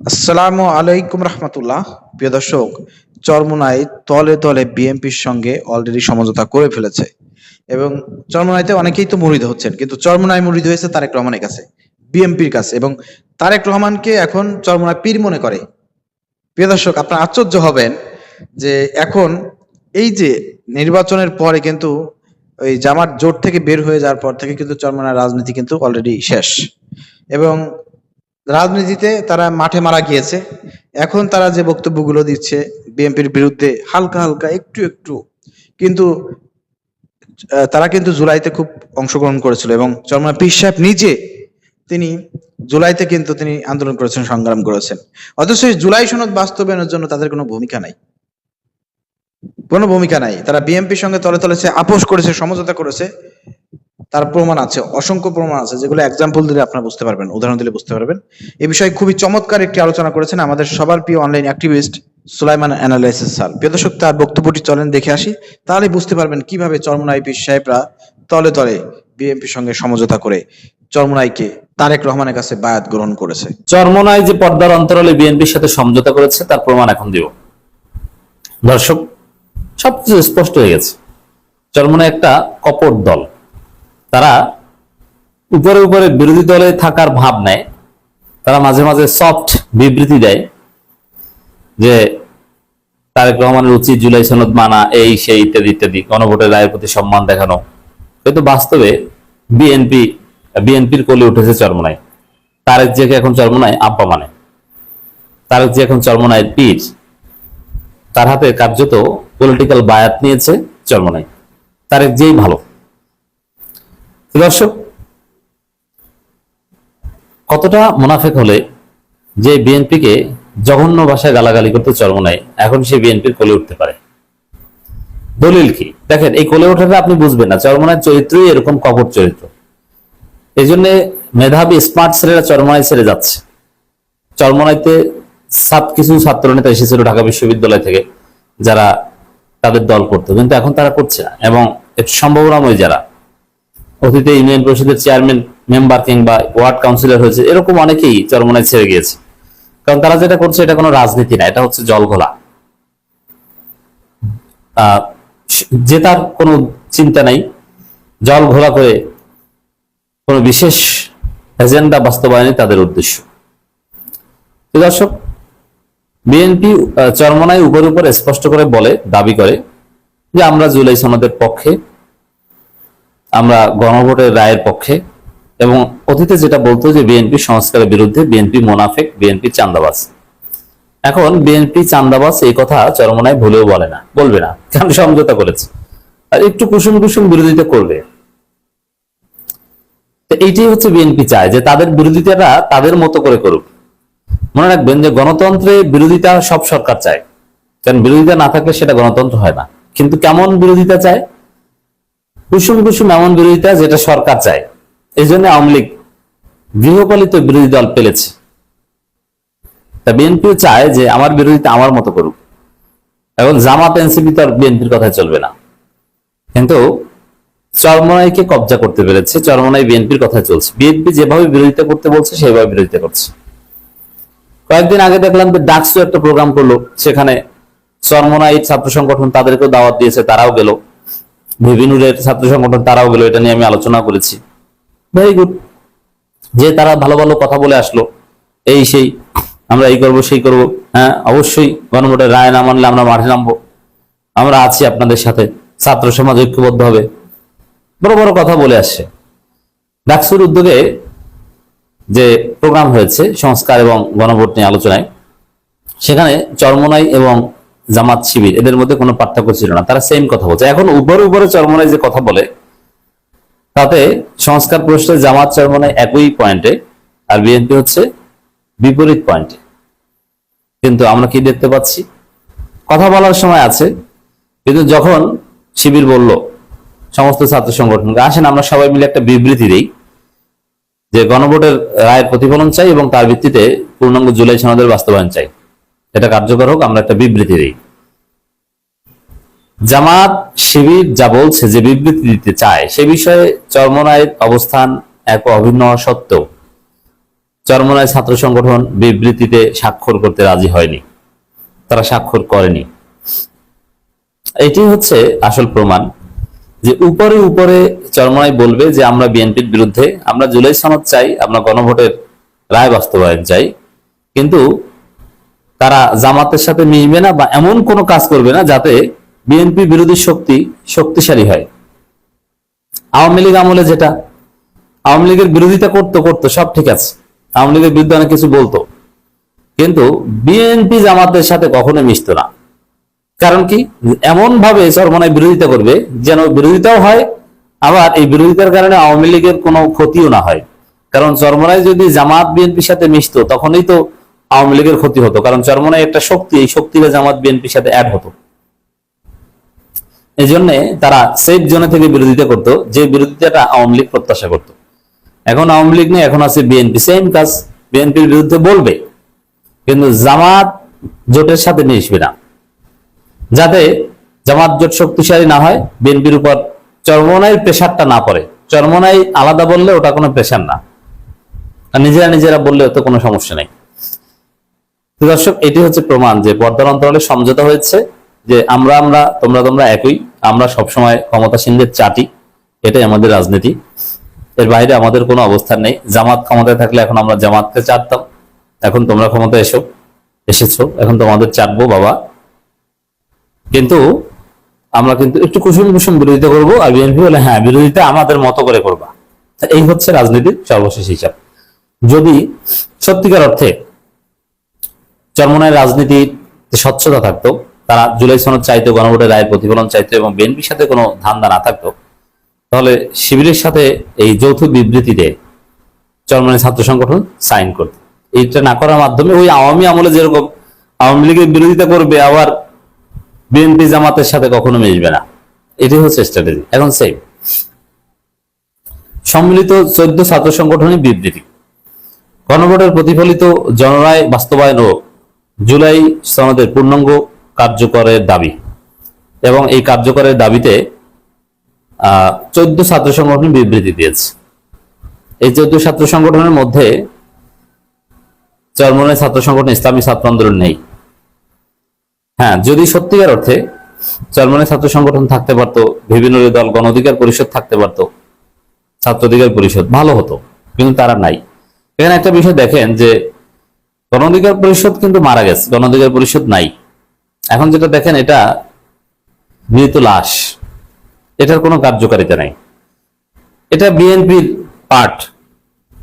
আসসালামু আলাইকুম রহমতুল্লাহ। প্রিয় দর্শক, চরমোনাই তলে তলে বিএনপির সঙ্গে অলরেডি সমঝোতা করে ফেলেছে এবং চরমোনাইতে অনেকেই তো মুরিদ হচ্ছেন, কিন্তু চরমোনাই মুরিদ হয়েছে তারেক রহমানের কাছে, বিএনপির কাছে, এবং তারেক রহমানকে এখন চরমোনাই পীর মনে করে। প্রিয় দর্শক, আপনারা আশ্চর্য হবেন যে এখন এই যে নির্বাচনের পরে কিন্তু ওই জামাত জোট থেকে বের হয়ে যাওয়ার পর থেকে কিন্তু চরমোনাই রাজনীতি কিন্তু অলরেডি শেষ এবং রাজনীতিতে তারা মাঠে মারা গিয়েছে। এখন তারা যে বক্তব্যগুলো দিচ্ছে বিএনপির বিরুদ্ধে হালকা হালকা একটু একটু, কিন্তু তারা কিন্তু জুলাইতে খুব অংশগ্রহণ করেছিল এবং চরমোনাই পীর সাহেব নিজে তিনি জুলাইতে কিন্তু তিনি আন্দোলন করেছেন, সংগ্রাম করেছেন। অথচ এই জুলাই সনদ বাস্তবায়নের জন্য তাদের কোনো ভূমিকা নাই, কোনো ভূমিকা নাই। তারা বিএনপির সঙ্গে তলে তলে আপোষ করেছে, সমঝোতা করেছে, তার প্রমাণ আছে, অসংখ্য প্রমাণ আছে, যেগুলো এক্সাম্পল দিলে আপনারা বুঝতে পারবেন, উদাহরণ দিলে বুঝতে পারবেন। এই বিষয়ে খুবই চমৎকার একটি আলোচনা করেছেন আমাদের সবার প্রিয় online activist Sulaiman analysis sir. প্রিয় দর্শক, তার বক্তব্যটি চলেন দেখে আসি, তাহলে বুঝতে পারবেন কিভাবে চরমোনাই পীর সাহেবরা তলে তলে বিএনপির সঙ্গে সমঝোতা করে চরমোনাইকে তারেক রহমানের কাছে বায়াত গ্রহণ করেছে। চরমোনাই যে পর্দার অন্তরালে বিএনপির সাথে সমঝোতা করেছে তার প্রমাণ এখন দিব। দর্শক, সবকিছু স্পষ্ট হয়ে গেছে। চরমোনাই একটা কপট দল। তারা উপরে উপরে বিরোধী দলে থাকার ভাব নেয়। তারা মাঝে মাঝে সফট বিবৃতি দেয় যে তারেক রহমানের উচিত জুলাই সনদ মানা, এই সেই ইত্যাদি ইত্যাদি, গণভোটের রায়ের প্রতি সম্মান দেখানো। কিন্তু বাস্তবে বিএনপির কোলে উঠেছে চরমোনাই। তারেক জিয়াকে এখন চরমোনাই আব্বা মানে। তারেক জিয়া এখন চরমোনাইয়ের পীর। তার হাতে কার্যত পলিটিক্যাল বায়াত নিয়েছে চরমোনাই। তারেক জিয়াই ভালো। দর্শক, কতটা মুনাফেক হলে যে বিএনপিকে জঘন্য ভাষায় গালাগালি করতে চরমোনাই, এখন সে বিএনপির কোলে উঠতে পারে? দলিল কি? দেখেন, এই কোলে ওঠাটা আপনি বুঝবেন না। চরমোনাইয়ের চরিত্রই এরকম কপট চরিত্র। এই জন্য মেধাবী স্মার্ট ছেলেরা চরমোনাই ছেড়ে যাচ্ছে। চরমোনাইতে কিছু ছাত্র নেতা এসেছিল ঢাকা বিশ্ববিদ্যালয় থেকে, যারা তাদের দল করতো, কিন্তু এখন তারা করছে না। এবং একটু সম্ভাবনাময় যারা অতীতে ইউনিয়ন পরিষদের চেয়ারম্যান, মেম্বার কিংবা ওয়ার্ড কাউন্সিলর হয়েছে, এরকম অনেকেই চরমোনাই ছেড়ে গিয়েছে। কারণ তারা যেটা করছে এটা কোনো রাজনীতি না, এটা হচ্ছে জল ঘোলা। জেতার কোনো চিন্তা নাই, জল ঘোলা করে কোনো বিশেষ এজেন্ডা বাস্তবায়নই তাদের উদ্দেশ্য। দর্শক, বিএনপি চরমোনাই উপর উপর স্পষ্ট করে বলে, দাবি করে যে আমরা জুলাই সনদের পক্ষে, আমরা গণভোটের রায়ের পক্ষে, এবং অতীতে যেটা বলতো যে বিএনপি সংস্কারের বিরুদ্ধে, বিএনপি মোনাফেক, বিএনপি চান্দাবাজ। এখন বিএনপি চান্দাবাজ এই কথা চরমোনাই ভুলেও বলে না, বলবে না, কারণ সমঝোতা করেছে। আর একটু কুসুম কুসুম বিরোধিতা করবে। তো এইটাই হচ্ছে বিএনপি চায়, যে তাদের বিরোধিতাটা তাদের মতো করে করুক। মনে রাখবেন যে গণতন্ত্রে বিরোধিতা সব সরকার চায়, কারণ বিরোধিতা না থাকলে সেটা গণতন্ত্র হয় না। কিন্তু কেমন বিরোধিতা চায়? কুসুম কুসুম এমন বিরোধিতা যেটা সরকার চায়। এই জন্য আওয়ামী লীগ গৃহপালিত বিরোধী দল পেলেছে। তা বিএনপিও চায় যে আমার বিরোধিতা আমার মতো করুক। এখন জামাত এনসিপি তো আর বিএনপির কথায় চলবে না। কিন্তু চরমোনাইকে কবজা করতে পেরেছে, চরমোনাই বিএনপির কথায় চলছে। বিএনপি যেভাবে বিরোধিতা করতে বলছে সেভাবে বিরোধিতা করছে। কয়েকদিন আগে দেখলাম যে ডাকসু একটা প্রোগ্রাম করলো, সেখানে চরমোনাই ছাত্র সংগঠন তাদেরকেও দাওয়াত দিয়েছে, তারাও গেল। ভিভিনুরের ছাত্র সংগঠন তারাও গেল। এটা নিয়ে আমি আলোচনা করেছি। ভেরি গুড, যে তারা ভালো ভালো কথা বলে আসলো, এই সেই, আমরা এই করব সেই করব। হ্যাঁ, অবশ্যই গণভোটের রায় না মানলে আমরা মাঠে নামবো, আমরা আছি আপনাদের সাথে, ছাত্র সমাজ ঐক্যবদ্ধ হবে, বড় বড় কথা বলে আসছে। ডাকসুর উদ্যোগে যে প্রোগ্রাম হয়েছে সংস্কার এবং গণভোট নিয়ে আলোচনায়, সেখানে চরমোনাই এবং জামাত শিবির এদের মধ্যে কোনো পার্থক্য ছিল না, তারা সেম কথা বলছে। এখন উপরে উপরে চরমোনাই যে কথা বলে, তাতে সংস্কার প্রশ্নে জামাত চরমোনাই একই পয়েন্টে, আর বিএনপি হচ্ছে বিপরীত পয়েন্টে। কিন্তু আমরা কি দেখতে পাচ্ছি? কথা বলার সময় আছে, কিন্তু যখন শিবির বলল সমস্ত ছাত্র সংগঠনকে, আসেন আমরা সবাই মিলে একটা বিবৃতি দিই যে গণভোটের রায়ের প্রতিফলন চাই এবং তার ভিত্তিতে পূর্ণাঙ্গ জুলাই সনদের বাস্তবায়ন চাই, এটা কার্যকর হোক, আমরা একটা বিবৃতি দিই। জামাত শিবির যা বলছে যে বিবৃতি দিতে চায়, সে বিষয়ে চরমোনাইয়ের অবস্থান এক অভিন্ন সত্ত্বেও চরমোনাই ছাত্র সংগঠন বিবৃতিতে স্বাক্ষর করতে রাজি হয়নি, তারা স্বাক্ষর করেনি। এটি হচ্ছে আসল প্রমাণ যে উপরে উপরে চরমোনাই বলবে যে আমরা বিএনপির বিরুদ্ধে, আমরা জুলাই সনদ চাই, আমরা গণভোটের রায় বাস্তবায়ন চাই, কিন্তু তারা জামাতের সাথে মিশবে না বা এমন কোনো কাজ করবে না যাতে বিএনপি বিরোধী শক্তি শক্তিশালী হয়। আওয়ামী লীগ আমলে যেটা, আওয়ামী লীগের বিরোধিতা করতো সব ঠিক আছে, আওয়ামী লীগের বিরুদ্ধে অনেক কিছু বলতো, কিন্তু বিএনপি জামাতের সাথে কখনো মিশতো না। কারণ কি, এমন ভাবে চরমোনাই বিরোধিতা করবে যেন বিরোধিতাও হয়, আবার এই বিরোধিতার কারণে আওয়ামী লীগের কোনো ক্ষতিও না হয়। কারণ চরমোনাই যদি জামাত বিএনপির সাথে মিশতো তখনই তো আওয়ামী লীগের ক্ষতি হতো, কারণ চরমোনাই একটা শক্তি, এই শক্তিটা জামাত বিএনপির সাথে অ্যাড হতো। এই জন্য তারা সেফ জোনে থেকে বিরোধিতা করতো, যে বিরোধিতাটা আওয়ামী লীগ প্রত্যাশা করতো। এখন আওয়ামী লীগ নেই, এখন আছে বিএনপি, সেম কাজ, বিএনপির বিরুদ্ধে বলবে কিন্তু জামাত জোটের সাথে মিশবে না, যাতে জামাত জোট শক্তিশালী না হয়, বিএনপির উপর চরমোনাইয়ের প্রেশারটা না পড়ে। চরমোনাই আলাদা বললে ওটা কোনো প্রেশার না, আর নিজেরা নিজেরা বললে তো কোনো সমস্যা নেই। তো দর্শক, এটি হচ্ছে প্রমাণ যে পর্দার অন্তরালে সমঝোতা হয়েছে, যে আমরা তোমরা একই, আমরা সবসময় ক্ষমতাসীনদের চাটি, এটাই আমাদের রাজনীতি, এর বাইরে আমাদের কোনো অবস্থান নেই। জামাত ক্ষমতায় থাকলে এখন আমরা জামাতকে চাটতাম, এখন তোমরা ক্ষমতায় এসেছো, এখন তোমাদের চাটবো বাবা, কিন্তু আমরা কিন্তু একটু কুসুম কুসুম বিরোধিতা করবো, আর বিএনপি বলে হ্যাঁ বিরোধিতা আমাদের মতো করে করবা। এই হচ্ছে রাজনীতির সর্বশেষ হিসাব। যদি সত্যিকার অর্থে চরমোনাইয়ের রাজনীতির স্বচ্ছতা থাকতো, তারা জুলাই সনদ চাইতো, গণভোটের রায়ের প্রতিফলন চাইতো এবং বিএনপির সাথে কোনো ধান্দা না থাকতো, তাহলে শিবিরের সাথে এই যৌথ বিবৃতিতে চরমোনাই ছাত্র সংগঠন সাইন করত। এইটা না করার মাধ্যমে ওই আওয়ামী আমলে যেরকম আওয়ামী লীগের বিরোধিতা করবে, আবার বিএনপি জামাতের সাথে কখনো মিশবে না, এটি হচ্ছে স্ট্র্যাটেজি। এখন সেই সম্মিলিত 14 ছাত্র সংগঠনের বিবৃতি, গণভোটের প্রতিফলিত জনরায় বাস্তবায়ন ও জুলাই সনদের পূর্ণাঙ্গ কার্যকরের দাবি, এবং এই কার্যকরের দাবিতে 14 ছাত্র সংগঠন বিবৃতি দিয়েছে। এই 14 ছাত্র সংগঠনের মধ্যে চরমোনাই ছাত্র সংগঠন, ইসলামী ছাত্র আন্দোলন নেই। হ্যাঁ, যদি সত্যিকার অর্থে চরমোনাই ছাত্র সংগঠন থাকতে পারতো, বিভিন্ন দল, গণ অধিকার পরিষদ থাকতে পারতো, ছাত্র অধিকার পরিষদ, ভালো হতো, কিন্তু তারা নাই। এখানে একটা বিষয় দেখেন যে গণ অধিকার পরিষদ কিন্তু মারা গেছে, গণ অধিকার পরিষদ নাই। এখন যেটা দেখেন, এটা মৃত লাশ, এটার কোনো কার্যকারিতা নাই, এটা বিএনপির পার্ট,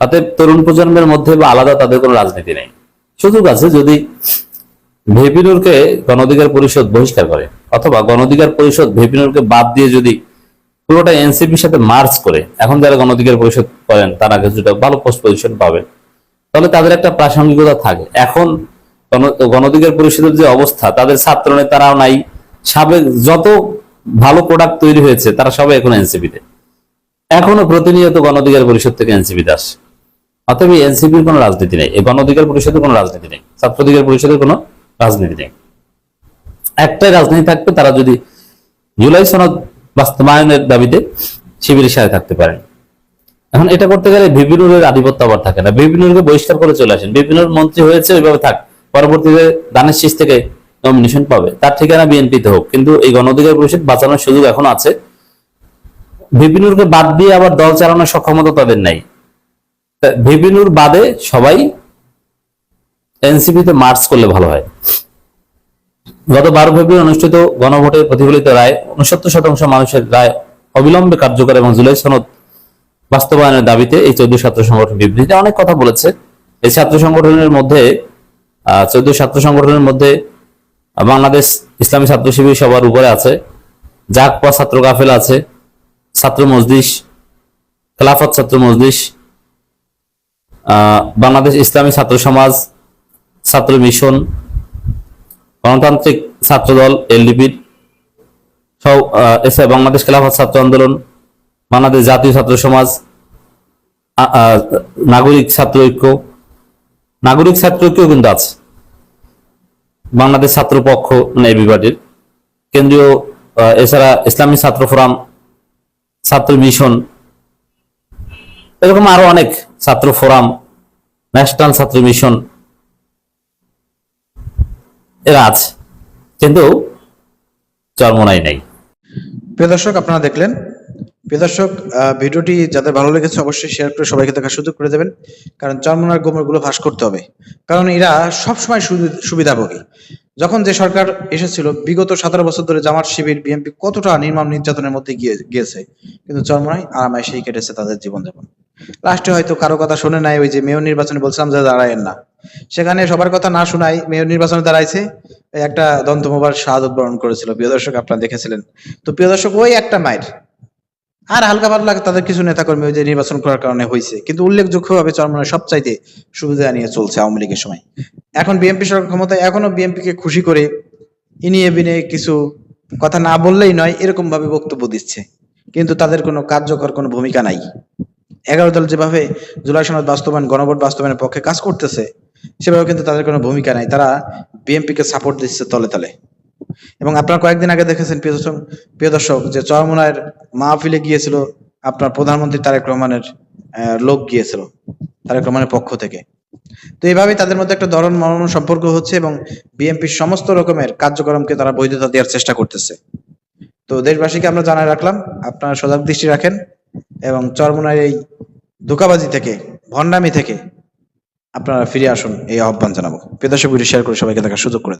অতএব তরুণ প্রজন্মের মধ্যে বা আলাদা তাদের কোনো রাজনীতি নেই। সুযোগ আছে যদি ভিপিনুরকে গণ অধিকার পরিষদ বহিষ্কার করে, অথবা গণ অধিকার পরিষদ ভিপিনুরকে বাদ দিয়ে যদি পুরোটা এনসিপির সাথে মার্চ করে, এখন যারা গণ অধিকার পরিষদ করেন তারা কিছুটা ভালো পোস্ট পজিশন পাবেন, তাহলে তাদের একটা প্রাসঙ্গিকতা থাকে। এখন গণ অধিকার পরিষদের যে অবস্থা, তাদের ছাত্র নেতারাও নাই, সাবেক যত ভালো প্রোডাক্ট তৈরি হয়েছে তারা সবাই এখন এনসিপিতে, এখনো প্রতিনিয়ত গণ অধিকার পরিষদ থেকে এনসিপিতে আসে। অতএব এনসিপির কোনো রাজনীতি নেই, এই গণ অধিকার পরিষদের কোনো রাজনীতি নেই, ছাত্র অধিকার পরিষদের কোনো রাজনীতি নেই। একটাই রাজনীতি থাকবে, তারা যদি জুলাই সনদ বাস্তবায়নের দাবিতে শিবিরের সাথে থাকতে পারেন। এখন এটা করতে গেলে ভিপিনুরের আধিপত্য আবার থাকে না, ভিপিনুরকে বহিষ্কার করে চলে আসেন, ভিপিনুর মন্ত্রী হয়েছে ওইভাবে থাক, পরবর্তীতে দানের শীষ থেকে নমিনেশন পাবে, তার ঠিকানা বিএনপিতে হোক, কিন্তু এই গণ অধিকার পরিষদ বাঁচানোর সুযোগ এখন আছে। ভিপিনুরকে বাদ দিয়ে আবার দল চালানোর সক্ষমতা তাদের নাই, ভিপিনুর বাদে সবাই এনসিপিতে মার্চ করলে ভালো হয়। গত 12 ফেব্রুয়ারি অনুষ্ঠিত গণভোটের প্রতিফলিত রায় 69% মানুষের রায় অবিলম্বে কার্যকর এবং জুলাই সনদ বাস্তবায়নের দাবিতে এই 14 ছাত্র সংগঠন বিবৃতিতে অনেক কথা বলেছে। এই ছাত্র সংগঠনের মধ্যে 14 ছাত্র সংগঠনের মধ্যে বাংলাদেশ ইসলামী ছাত্র শিবির সবার উপরে আছে, জাকপা ছাত্র কাফেলা আছে, ছাত্র মজলিস, খেলাফত ছাত্র মজলিস, বাংলাদেশ ইসলামী ছাত্র সমাজ, ছাত্র মিশন, গণতান্ত্রিক ছাত্র দল এলডিপির সব, এছাড়া বাংলাদেশ খেলাফত ছাত্র আন্দোলন, বাংলাদেশ জাতীয় ছাত্র সমাজ, নাগরিক ছাত্র ঐক্য, নাগরিক ছাত্র ঐক্য কিন্তু আছে, বাংলাদেশ ছাত্র পক্ষ এবি পার্টির কেন্দ্রীয়, এছাড়া ইসলামী ছাত্র ফোরাম, ছাত্র মিশন, এরকম আরো অনেক ছাত্র ফোরাম, ন্যাশনাল ছাত্র মিশন, এরা আছে, কিন্তু চরমোনাই নাই। প্রিয় দর্শক, আপনারা দেখলেন। প্রিয় দর্শক, ভিডিওটি যাদের ভালো লেগেছে অবশ্যই শেয়ার করে সবাইকে দেখার সুযোগ করে দেবেন, কারণ চরমোনার গোমরগুলো ফাঁস করতে হবে। কারণ এরা সবসময় সুবিধাভোগী। যখন যে সরকার এসেছিল বিগত 17 বছর ধরে জামাত শিবির বিএনপি কতটা নির্মম নির্যাতনের মধ্যে গিয়েছে, কিন্তু চরমোনাই আরামায় সেই কেটেছে তাদের জীবনযাপন। লাস্টে হয়তো কারো কথা শুনে নাই, ওই যে মেয়র নির্বাচনে বলছিলাম যে দাঁড়ায়েন না, সেখানে সবার কথা না শোনাই মেয়র নির্বাচনে দাঁড়াইছে, এই একটা দন্তমোবার শাহাদত বরণ করেছিল। প্রিয় দর্শক, আপনারা দেখেছিলেন। তো প্রিয় দর্শক, ওই একটা মায়ের আর হালকা পাতলা তাদের কিছু নেতাকর্মী ওই যে নির্বাচন করার কারণে হয়েছে, কিন্তু উল্লেখযোগ্যভাবে চরমোনাই সবচাইতে সুবিধা নিয়ে চলছে আওয়ামী লীগের সময়। এখন বিএনপি সরকার ক্ষমতায়, এখনো বিএনপি কে খুশি করে ইনিয়ে বিনিয়ে কিছু কথা না বললেই নয় এরকম ভাবে বক্তব্য দিচ্ছে, কিন্তু তাদের কোনো কার্যকর কোনো ভূমিকা নাই। 11 দল যেভাবে জুলাই সনদ বাস্তবায়ন, গণভোট বাস্তবায়নের পক্ষে কাজ করতেছে, সেভাবে কিন্তু তাদের কোনো ভূমিকা নাই। তারা বিএনপি কে সাপোর্ট দিচ্ছে তলে তলে। এবং আপনারা কয়েকদিন আগে দেখেছেন প্রিয় দর্শক, যে চরমোনাইয়ের মাহফিলে গিয়েছিল আপনার প্রধানমন্ত্রী তারেক রহমানের লোক গিয়েছিল তারেক রহমানের পক্ষ থেকে। তো এইভাবেই তাদের মধ্যে একটা দরন মরণ সম্পর্ক হচ্ছে এবং বিএনপির সমস্ত রকমের কার্যক্রমকে তারা বৈধতা দেওয়ার চেষ্টা করতেছে। তো দেশবাসীকে আমরা জানাই রাখলাম, আপনারা সজাগ দৃষ্টি রাখেন এবং চরমোনাইয়ের এই ধোঁকাবাজি থেকে, ভণ্ডামি থেকে আপনারা ফিরে আসুন, এই আহ্বান জানাবো। প্রিয় দর্শক, ভিডিও শেয়ার করে সবাইকে দেখার সুযোগ করে দিন।